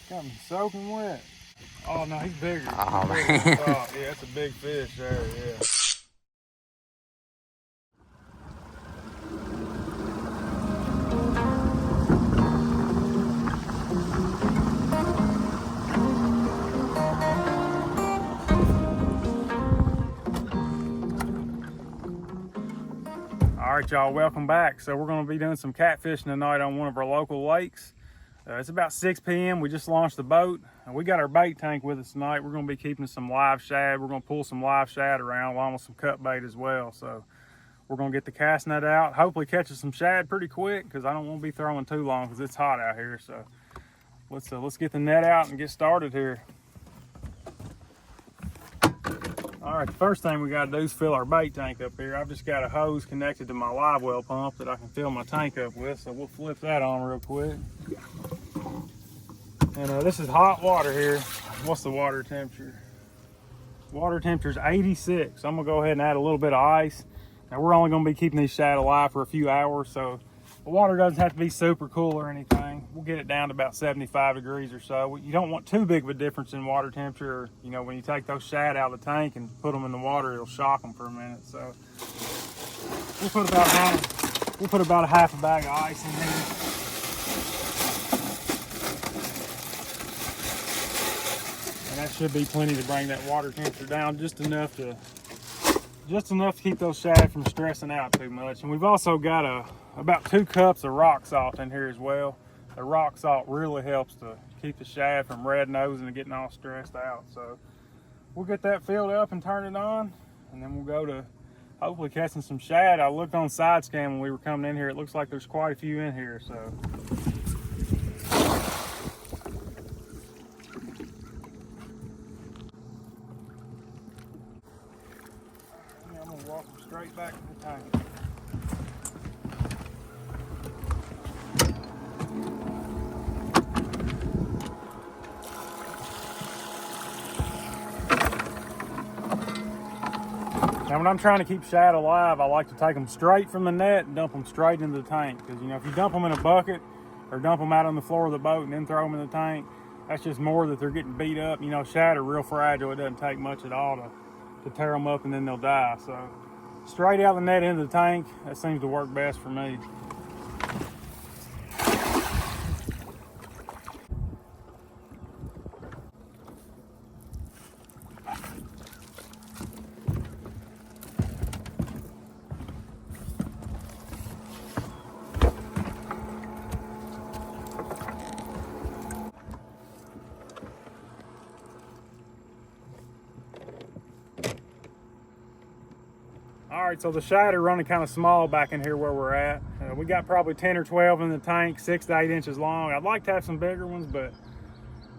Got me soaking wet. Oh no, he's bigger. Oh He's bigger. man. Oh yeah, that's a big fish there. Yeah. All right, y'all, welcome back. So we're going to be doing some catfishing tonight on one of our local lakes. It's about 6 p.m. We just launched the boat. We got our bait tank with us tonight. We're going to be keeping some live shad. We're going to pull some live shad around along with some cut bait as well. So we're going to get the cast net out. Hopefully catch some shad pretty quick because I don't want to be throwing too long because it's hot out here. So let's get the net out and get started here. All right, the first thing we got to do is fill our bait tank up here. I've just got a hose connected to my live well pump that I can fill my tank up with, so we'll flip that on real quick. And this is hot water here. What's the water temperature? Water temperature is 86. So I'm gonna go ahead and add a little bit of ice. Now we're only gonna be keeping these shad alive for a few hours, so the water doesn't have to be super cool or anything. We'll get it down to about 75 degrees or so. You don't want too big of a difference in water temperature. You know, when you take those shad out of the tank and put them in the water, it'll shock them for a minute. So we'll put about a half a bag of ice in here. And that should be plenty to bring that water temperature down just enough to keep those shad from stressing out too much. And we've also got about 2 cups of rock salt in here as well. The rock salt really helps to keep the shad from red nosing and getting all stressed out. So we'll get that filled up and turn it on, and then we'll go to hopefully catching some shad. I looked on side scan when we were coming in here. It looks like there's quite a few in here. So I'm gonna walk them straight back to the tank. Now when I'm trying to keep shad alive, I like to take them straight from the net and dump them straight into the tank. Because, you know, if you dump them in a bucket or dump them out on the floor of the boat and then throw them in the tank, that's just more that they're getting beat up. You know, shad are real fragile. It doesn't take much at all to tear them up and then they'll die. So straight out of the net into the tank, that seems to work best for me. All right, so the shad are running kind of small back in here where we're at. We got probably 10 or 12 in the tank, 6 to 8 inches long. I'd like to have some bigger ones, but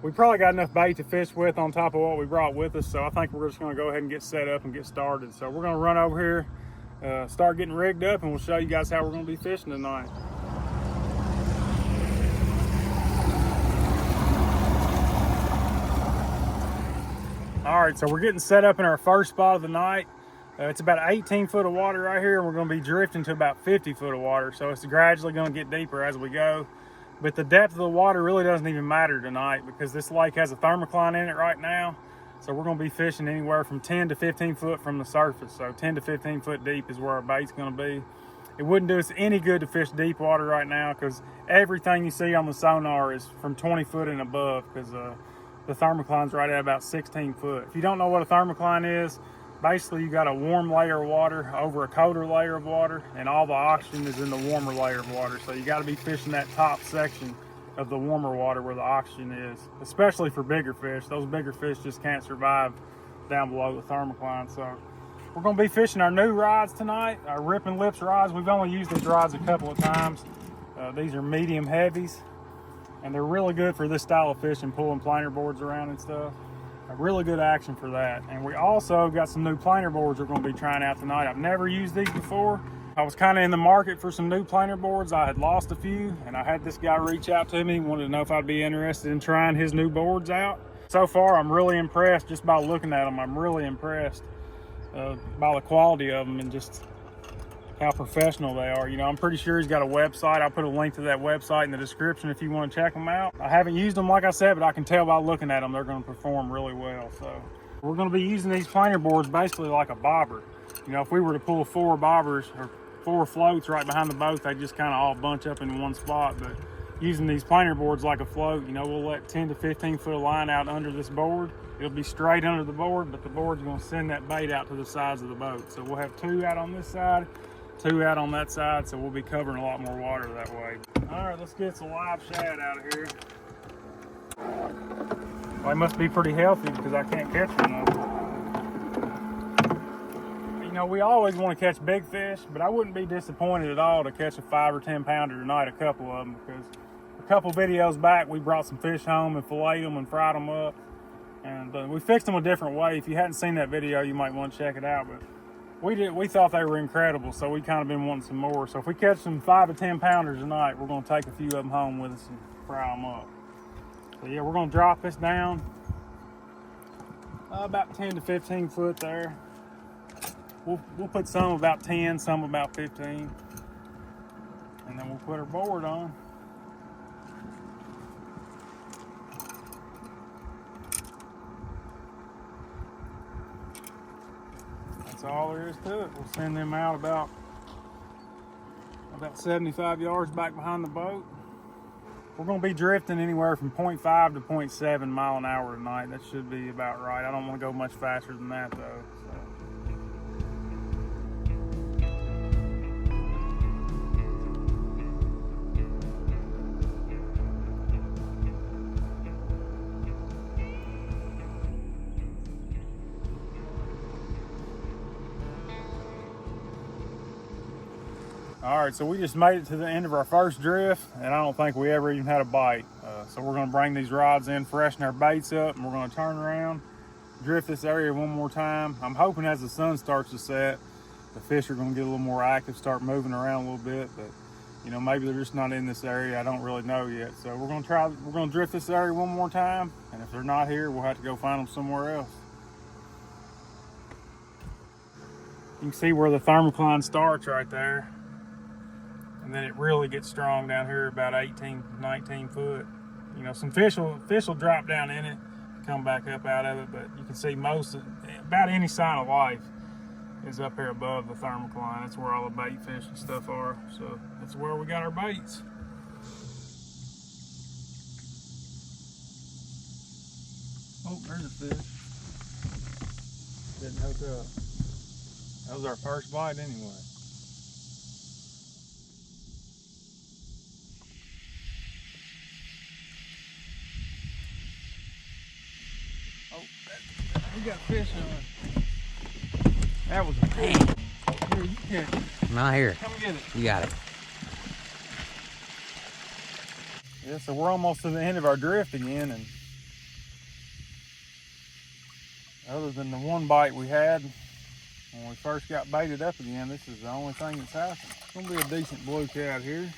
we probably got enough bait to fish with on top of what we brought with us. So I think we're just gonna go ahead and get set up and get started. So we're gonna run over here, start getting rigged up, and we'll show you guys how we're gonna be fishing tonight. All right, so we're getting set up in our first spot of the night. It's about 18 foot of water right here, and we're going to be drifting to about 50 foot of water. So it's gradually going to get deeper as we go. But the depth of the water really doesn't even matter tonight because this lake has a thermocline in it right now. So we're going to be fishing anywhere from 10 to 15 foot from the surface. So 10 to 15 foot deep is where our bait's going to be. It wouldn't do us any good to fish deep water right now because everything you see on the sonar is from 20 foot and above because the thermocline's right at about 16 foot. If you don't know what a thermocline is, basically you got a warm layer of water over a colder layer of water, and all the oxygen is in the warmer layer of water. So you got to be fishing that top section of the warmer water where the oxygen is, especially for bigger fish. Those bigger fish just can't survive down below the thermocline. So we're going to be fishing our new rods tonight, our Rip and Lips rods. We've only used these rods a couple of times. These are medium heavies, and they're really good for this style of fishing, pulling planer boards around and stuff. A really good action for that. And we also got some new planer boards we're going to be trying out tonight. I've never used these before. I was kind of in the market for some new planer boards. I had lost a few, and I had this guy reach out to me, wanted to know if I'd be interested in trying his new boards out. So far, I'm really impressed just by looking at them. I'm really impressed by the quality of them, and just how professional they are. You know, I'm pretty sure he's got a website. I'll put a link to that website in the description if you want to check them out. I haven't used them, like I said, but I can tell by looking at them they're going to perform really well. So we're going to be using these planer boards basically like a bobber. You know, if we were to pull 4 bobbers or 4 floats right behind the boat, they just kind of all bunch up in one spot. But using these planer boards like a float, you know, we'll let 10 to 15 foot of line out under this board. It'll be straight under the board, but the board's going to send that bait out to the sides of the boat. So we'll have 2 out on this side, 2 out on that side, so we'll be covering a lot more water that way. All right, let's get some live shad out of here. Well, they must be pretty healthy because I can't catch them though. You know, we always want to catch big fish, but I wouldn't be disappointed at all to catch a 5 or 10 pounder tonight, a couple of them, because a couple videos back we brought some fish home and filleted them and fried them up, and we fixed them a different way. If you hadn't seen that video, you might want to check it out, but we thought they were incredible, so we kind of been wanting some more. So if we catch some 5 to 10 pounders tonight, we're going to take a few of them home with us and fry them up. So yeah, we're going to drop this down about 10 to 15 foot there. We'll put some about 10, some about 15, and then we'll put our board on. That's all there is to it. We'll send them out about 75 yards back behind the boat. We're going to be drifting anywhere from 0.5 to 0.7 mile an hour tonight. That should be about right. I don't want to go much faster than that though. So. All right, so we just made it to the end of our first drift, and I don't think we ever even had a bite. So we're gonna bring these rods in, freshen our baits up, and we're gonna turn around, drift this area one more time. I'm hoping as the sun starts to set, the fish are gonna get a little more active, start moving around a little bit, but you know, maybe they're just not in this area. I don't really know yet. So we're gonna drift this area one more time, and if they're not here, we'll have to go find them somewhere else. You can see where the thermocline starts right there. And then it really gets strong down here about 18, 19 foot. You know, some fish will drop down in it, come back up out of it, but you can see about any sign of life is up here above the thermocline. That's where all the bait fish and stuff are. So that's where we got our baits. Oh, there's a fish. Didn't hook up. That was our first bite anyway. We got fish on. That was a fish. Here, you catch it. I'm out here. Come get it. You got it. Yeah, so we're almost to the end of our drift again, and other than the one bite we had when we first got baited up again, this is the only thing that's happened. It's gonna be a decent blue cat here.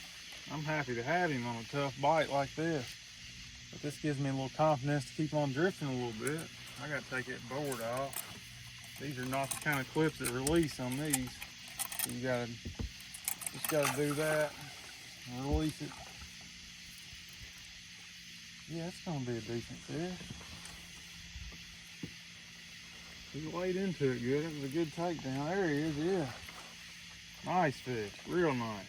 I'm happy to have him on a tough bite like this. But this gives me a little confidence to keep on drifting a little bit. I gotta take that board off. These are not the kind of clips that release on these. So you just gotta do that and release it. Yeah, it's gonna be a decent fish. He laid into it good. That was a good takedown. There he is, yeah. Nice fish, real nice.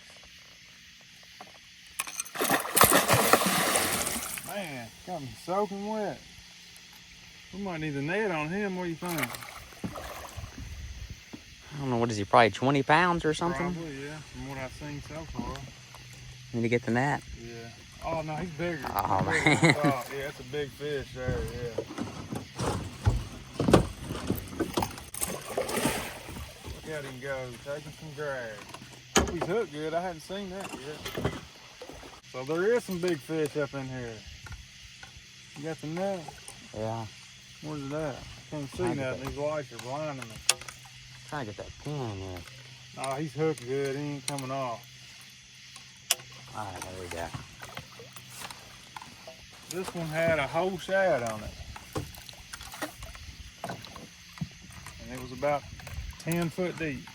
Man, got me soaking wet. We might need the net on him. What do you think? I don't know, what is he, probably 20 pounds or something? Probably, yeah, from what I've seen so far. Need to get the net. Yeah. Oh, no, he's bigger. Oh, he's man. bigger. Oh, yeah, that's a big fish there, yeah. Look at him go, taking some drag. Hope he's hooked good. I hadn't seen that yet. So there is some big fish up in here. You got the net? Yeah. Where's it at? I can't see nothing. These lights are blinding me. Trying to get that pin in here. Oh, he's hooked good. He ain't coming off. All right, there we go. This one had a whole shad on it. And it was about 10 foot deep.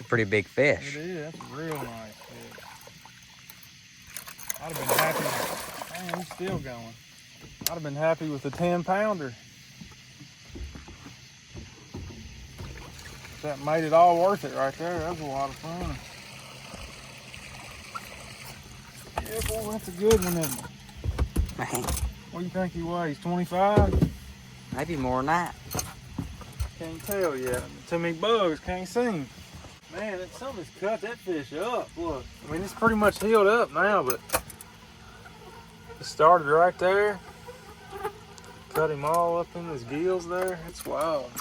pretty big It fish. is. That's a real nice fish. I'd have been happy. Man, he's still going. I'd have been happy with a 10-pounder. That made it all worth it right there. That was a lot of fun. Yeah, boy, that's a good one, isn't it? Man, What do you think he weighs? 25? maybe more than that. Can't tell yet. Too many bugs, can't see him. Man, something's cut that fish up. Look, I mean, it's pretty much healed up now, but it started right there. Cut him all up in his gills there. It's wild.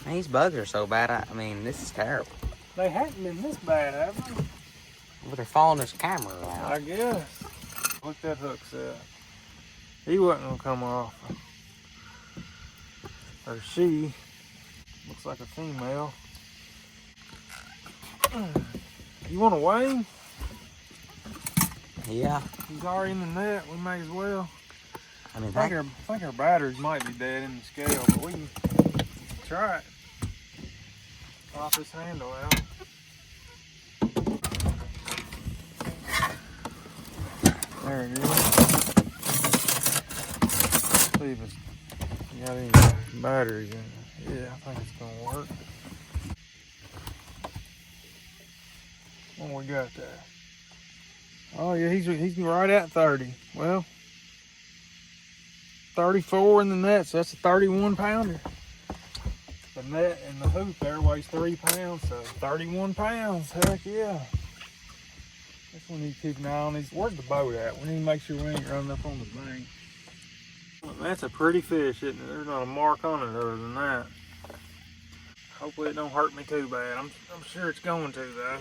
Man, these bugs are so bad. I mean, this is terrible. They haven't been this bad, have they? But they're following this camera around. I guess. Look, that hook set. He wasn't gonna come off. Or she. Looks like a female. You want to weigh him? Yeah. He's already in the net. We may as well. I mean, I think our batteries might be dead in the scale, but we can try it. Pop this handle out. There it is. See if it's got any batteries in it. Yeah, I think it's gonna work. What we got there? Oh yeah, he's right at 30. Well, 34 in the net, so that's a 31-pounder. The net and the hoop there weighs 3 pounds, so 31 pounds. Heck yeah. Guess we need to keep an eye on these. Where's the boat at? We need to make sure we ain't running up on the bank. Well, that's a pretty fish, isn't it? There's not a mark on it other than that. Hopefully it don't hurt me too bad. I'm sure it's going to though.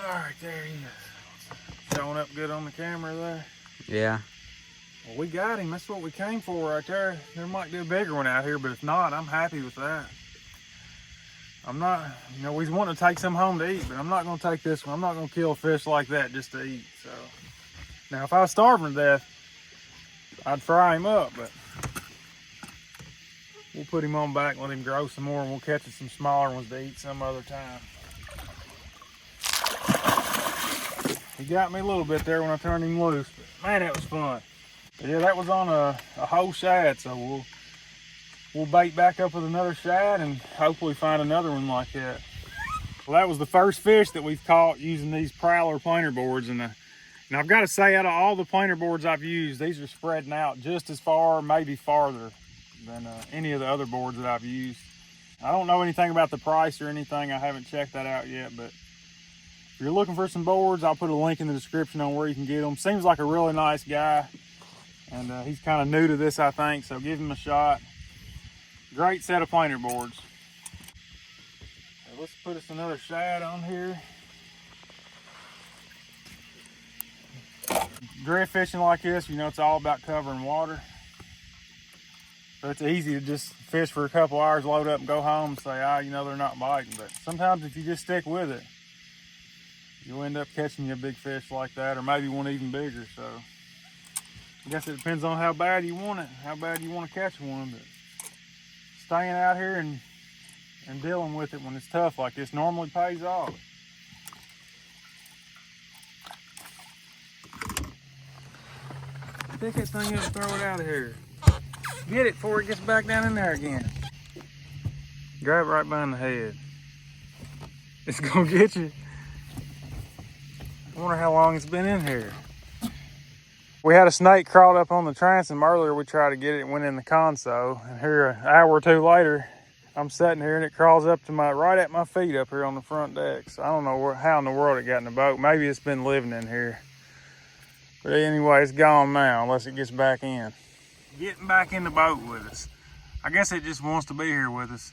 All right, there he is. Showing up good on the camera there. yeah. Well, we got him. That's what we came for right there. There might be a bigger one out here, but if not, I'm happy with that. I'm not, you know, we want to take some home to eat, but I'm not going to take this one. I'm not going to kill a fish like that just to eat. So now, if I was starving to death, I'd fry him up, but we'll put him on back and let him grow some more, and we'll catch some smaller ones to eat some other time. He got me a little bit there when I turned him loose, but man, that was fun. But yeah, that was on a whole shad, so we'll bait back up with another shad and hopefully find another one like that. Well, that was the first fish that we've caught using these Prowler planer boards, and I've got to say, out of all the planer boards I've used, these are spreading out just as far, maybe farther than any of the other boards that I've used. I don't know anything about the price or anything. I haven't checked that out yet, but if you're looking for some boards, I'll put a link in the description on where you can get them. Seems like a really nice guy, and he's kind of new to this, I think, so give him a shot. Great set of planer boards. So let's put us another shad on here. Drift fishing like this, you know, it's all about covering water. So it's easy to just fish for a couple hours, load up and go home and say, you know, they're not biting. But sometimes if you just stick with it, you'll end up catching you a big fish like that, or maybe one even bigger. So I guess it depends on how bad you want it, how bad you want to catch one. But staying out here and dealing with it when it's tough like this normally pays off. Pick that thing up and throw it out of here. Get it before it gets back down in there again. Grab it right behind the head. It's gonna get you. I wonder how long it's been in here. We had a snake crawled up on the transom earlier. We tried to get it, went in the console, and here an hour or two later, I'm sitting here and it crawls up to right at my feet up here on the front deck. So I don't know how in the world it got in the boat. Maybe it's been living in here. But anyway, it's gone now unless it gets back in. Getting back in the boat with us. I guess it just wants to be here with us.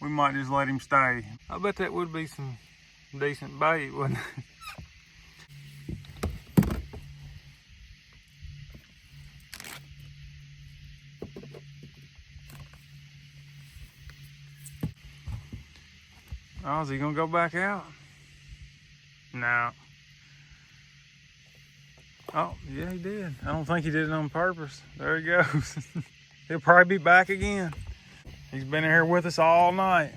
We might just let him stay. I bet that would be some decent bait, wouldn't it? Oh, is he gonna go back out? No. Oh, yeah, he did. I don't think he did it on purpose. There he goes. He'll probably be back again. He's been in here with us all night.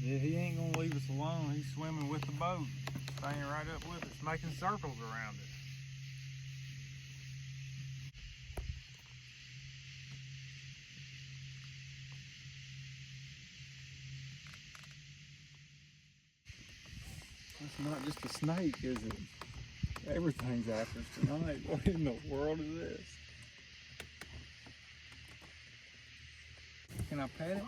Yeah, he ain't gonna leave us alone. He's swimming with the boat, staying right up with us, making circles around it. That's not just a snake, is it? Everything's after us tonight. What in the world is this? Can I pet it?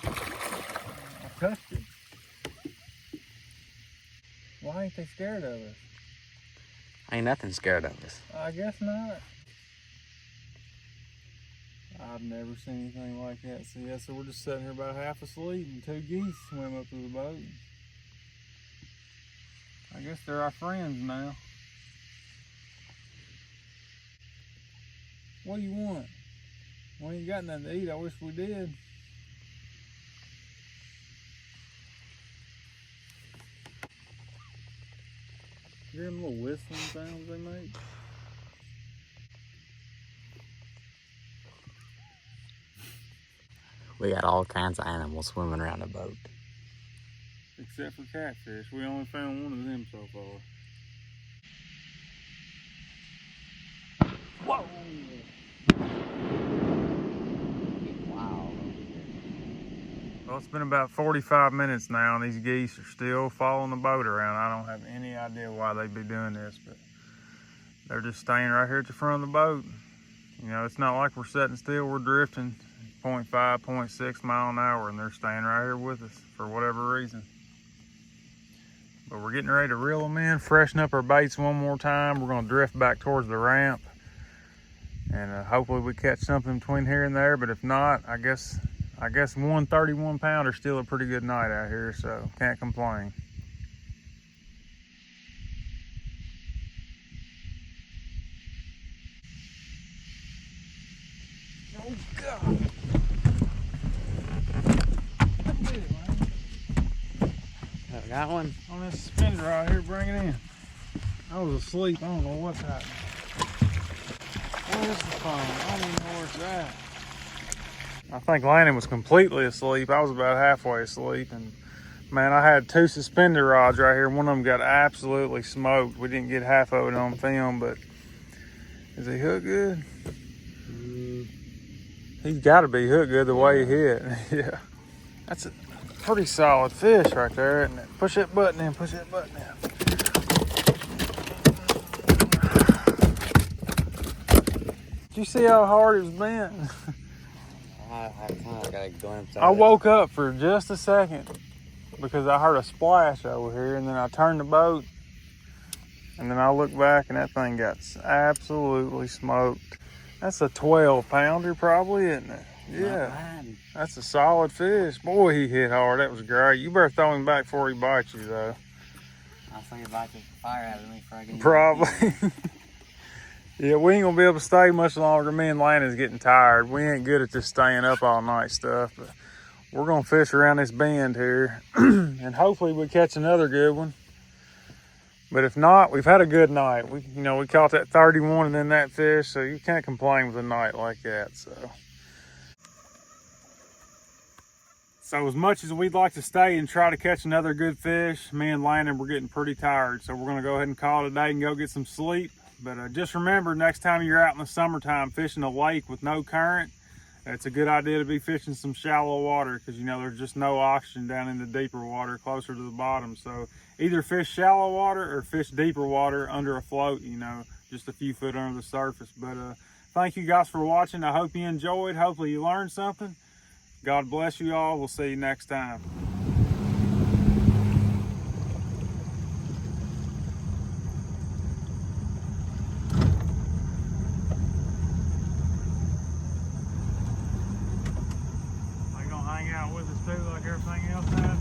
I touched it. Why ain't they scared of us? Ain't nothing scared of us. I guess not. I've never seen anything like that. See, yeah, so we're just sitting here about half asleep and two geese swim up to the boat. I guess they're our friends now. What do you want? We ain't got nothing to eat. I wish we did. You hear them little whistling sounds they make? We got all kinds of animals swimming around the boat. Except for catfish. We only found one of them so far. Whoa! Wow. Well, it's been about 45 minutes now and these geese are still following the boat around. I don't have any idea why they'd be doing this, but they're just staying right here at the front of the boat. You know, it's not like we're sitting still, we're drifting 0.5, 0.6 mile an hour and they're staying right here with us for whatever reason. But we're getting ready to reel them in, freshen up our baits one more time. We're gonna drift back towards the ramp and hopefully we catch something between here and there, but if not, I guess one 31 pounder is still a pretty good night out here, so can't complain. Oh God! Got one? On this suspender right here, bring it in. I was asleep, I don't know what's happening. Where's the phone? I don't even know where it's at. I think Landon was completely asleep. I was about halfway asleep, and man, I had two suspender rods right here. One of them got absolutely smoked. We didn't get half of it on film, but is he hooked good? He's got to be hooked good the way he hit. Yeah, that's a pretty solid fish right there, isn't it? Push that button in, push that button in. Did you see how hard it was bent? I kind of got a glimpse of I it. woke up for just a second because I heard a splash over here, and then I turned the boat, and then I looked back, and that thing got absolutely smoked. That's a 12 pounder probably, isn't it? Yeah, that's a solid fish. Boy, he hit hard. That was great. You better throw him back before he bites you, though. I think he bites the fire out of me before I get Probably. Yeah, we ain't gonna be able to stay much longer. Me and Landon's getting tired. We ain't good at this staying up all night stuff, but we're gonna fish around this bend here and hopefully we catch another good one. But if not, we've had a good night. We caught that 31 and then that fish, so you can't complain with a night like that. So as much as we'd like to stay and try to catch another good fish, me and Landon, we're getting pretty tired. So we're gonna go ahead and call it a day and go get some sleep. But just remember, next time you're out in the summertime fishing a lake with no current, it's a good idea to be fishing some shallow water because there's just no oxygen down in the deeper water closer to the bottom. So either fish shallow water or fish deeper water under a float, just a few foot under the surface. But thank you guys for watching. I hope you enjoyed. Hopefully you learned something. God bless you all. We'll see you next time. Are you gonna hang out with us too like everything else now?